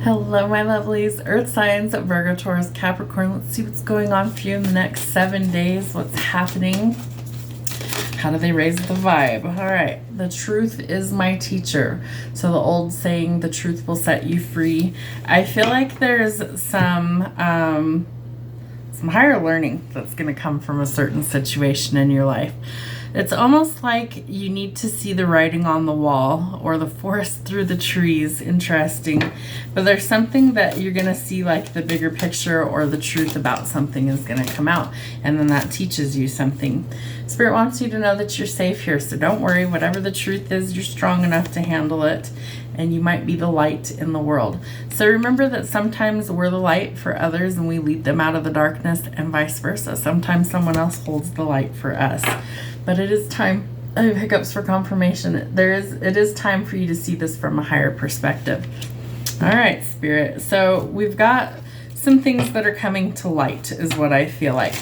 Hello, my lovelies, earth signs, Virgo, Taurus, Capricorn. Let's see what's going on for you in the next 7 days. What's happening? How do they raise the vibe? All right. The truth is my teacher. So the old saying, the truth will set you free. I feel like there's some higher learning that's going to come from a certain situation in your life. It's almost like you need to see the writing on the wall or the forest through the trees. Interesting. But there's something that you're going to see, like the bigger picture or the truth about something is going to come out. And then that teaches you something. Spirit wants you to know that you're safe here. So don't worry. Whatever the truth is, you're strong enough to handle it. And you might be the light in the world. So remember that sometimes we're the light for others and we lead them out of the darkness, and vice versa. Sometimes someone else holds the light for us. But it is time. I have hiccups for confirmation. It is time for you to see this from a higher perspective. All right, Spirit. So we've got some things that are coming to light is what I feel like.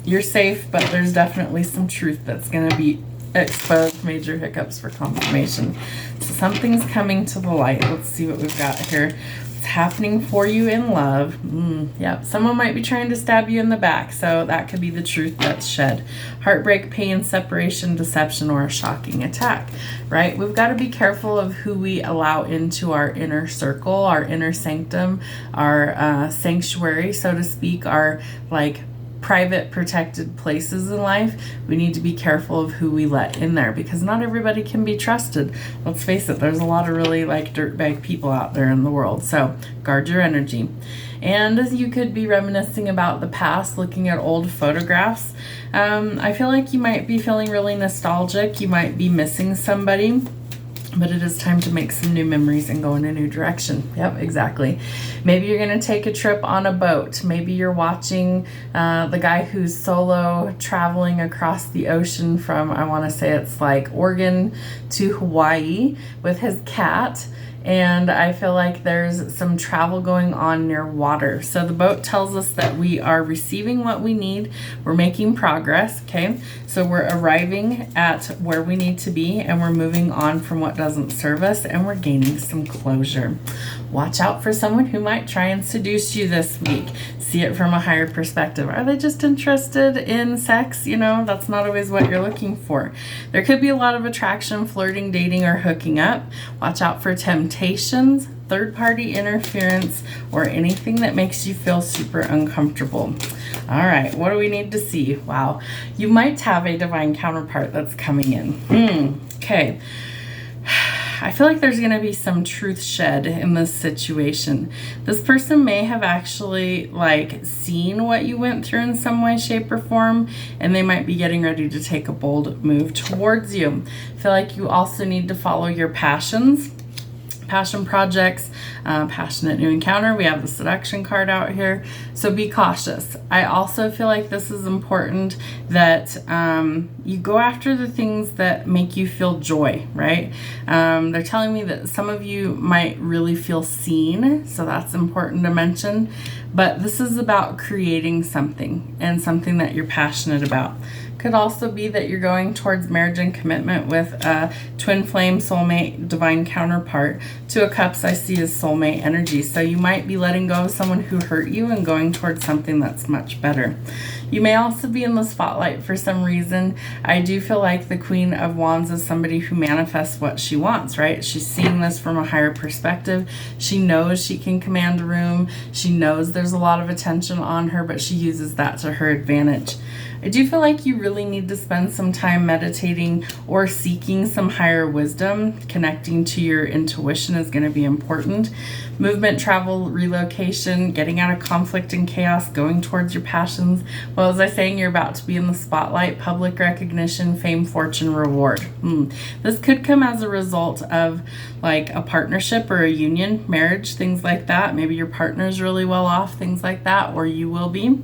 You're safe, but there's definitely some truth that's going to be exposed. Major hiccups for confirmation. So something's coming to the light. Let's see what we've got here. What's happening for you in love? Yep. Someone might be trying to stab you in the back. So that could be the truth that's shed. Heartbreak, pain, separation, deception, or a shocking attack, right? We've got to be careful of who we allow into our inner circle, our inner sanctum, our sanctuary, so to speak, our like private protected places in life. We need to be careful of who we let in there because not everybody can be trusted. Let's face it, there's a lot of really like dirtbag people out there in the world. So guard your energy. And you could be reminiscing about the past, looking at old photographs. I feel like you might be feeling really nostalgic. You might be missing somebody. But it is time to make some new memories and go in a new direction. Yep, exactly. Maybe you're going to take a trip on a boat. Maybe you're watching the guy who's solo traveling across the ocean from, I want to say it's like Oregon to Hawaii with his cat. And I feel like there's some travel going on near water. So the boat tells us that we are receiving what we need. We're making progress, okay? So we're arriving at where we need to be and we're moving on from what doesn't serve us and we're gaining some closure. Watch out for someone who might try and seduce you this week. See it from a higher perspective. Are they just interested in sex? You know, that's not always what you're looking for. There could be a lot of attraction, flirting, dating, or hooking up. Watch out for temptations, third-party interference, or anything that makes you feel super uncomfortable. All right, what do we need to see? Wow, you might have a divine counterpart that's coming in. Okay. I feel like there's going to be some truth shed in this situation. This person may have actually like seen what you went through in some way, shape, or form, and they might be getting ready to take a bold move towards you. I feel like you also need to follow your passions. Passion projects, passionate new encounter. We have the seduction card out here. So be cautious. I also feel like this is important that you go after the things that make you feel joy, right? They're telling me that some of you might really feel seen. So that's important to mention. But this is about creating something and something that you're passionate about. Could also be that you're going towards marriage and commitment with a twin flame, soulmate, divine counterpart. Two of Cups I see as soulmate energy. So you might be letting go of someone who hurt you and going towards something that's much better. You may also be in the spotlight for some reason. I do feel like the Queen of Wands is somebody who manifests what she wants, right? She's seeing this from a higher perspective. She knows she can command a room. She knows there's a lot of attention on her, but she uses that to her advantage. I do feel like you really need to spend some time meditating or seeking some higher wisdom. Connecting to your intuition is going to be important. Movement, travel, relocation, getting out of conflict and chaos, going towards your passions. Well, as I was saying, you're about to be in the spotlight, public recognition, fame, fortune, reward. This could come as a result of like a partnership or a union, marriage, things like that. Maybe your partner's really well off, things like that, or you will be.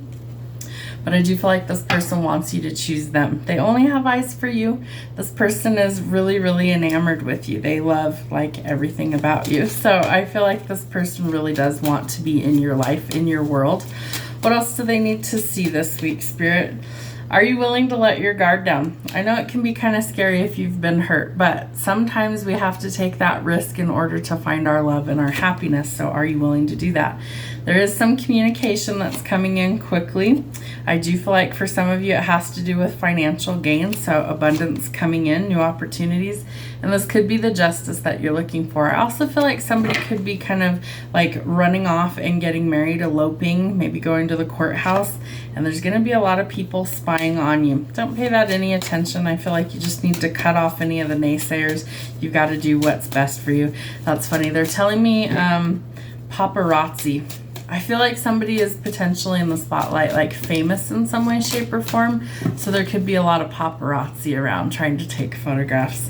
But I do feel like this person wants you to choose them. They only have eyes for you. This person is really, really enamored with you. They love like everything about you. So I feel like this person really does want to be in your life, in your world. What else do they need to see this week, Spirit? Are you willing to let your guard down? I know it can be kind of scary if you've been hurt, but sometimes we have to take that risk in order to find our love and our happiness. So are you willing to do that? There is some communication that's coming in quickly. I do feel like for some of you it has to do with financial gain, so abundance coming in, new opportunities, and this could be the justice that you're looking for. I also feel like somebody could be kind of like running off and getting married, eloping, maybe going to the courthouse, and there's going to be a lot of people spying on you. Don't pay that any attention. I feel like you just need to cut off any of the naysayers. You've got to do what's best for you. That's funny. They're telling me paparazzi. I feel like somebody is potentially in the spotlight, like famous in some way, shape, or form. So there could be a lot of paparazzi around trying to take photographs.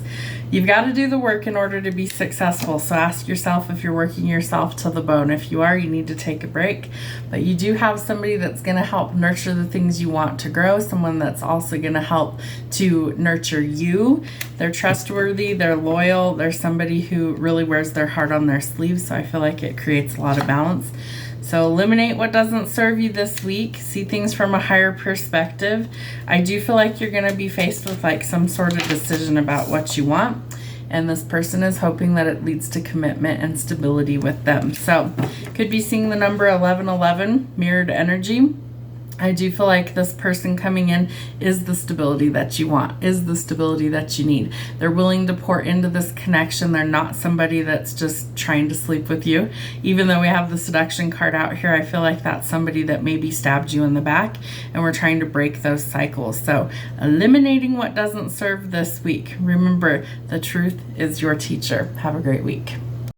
You've got to do the work in order to be successful. So ask yourself if you're working yourself to the bone. If you are, you need to take a break. But you do have somebody that's going to help nurture the things you want to grow. Someone that's also going to help to nurture you. They're trustworthy. They're loyal. They're somebody who really wears their heart on their sleeve. So I feel like it creates a lot of balance. So eliminate what doesn't serve you this week. See things from a higher perspective. I do feel like you're going to be faced with like some sort of decision about what you want. And this person is hoping that it leads to commitment and stability with them. So could be seeing the number 1111, mirrored energy. I do feel like this person coming in is the stability that you want, is the stability that you need. They're willing to pour into this connection. They're not somebody that's just trying to sleep with you. Even though we have the seduction card out here, I feel like that's somebody that maybe stabbed you in the back, and we're trying to break those cycles. So eliminating what doesn't serve this week. Remember, the truth is your teacher. Have a great week.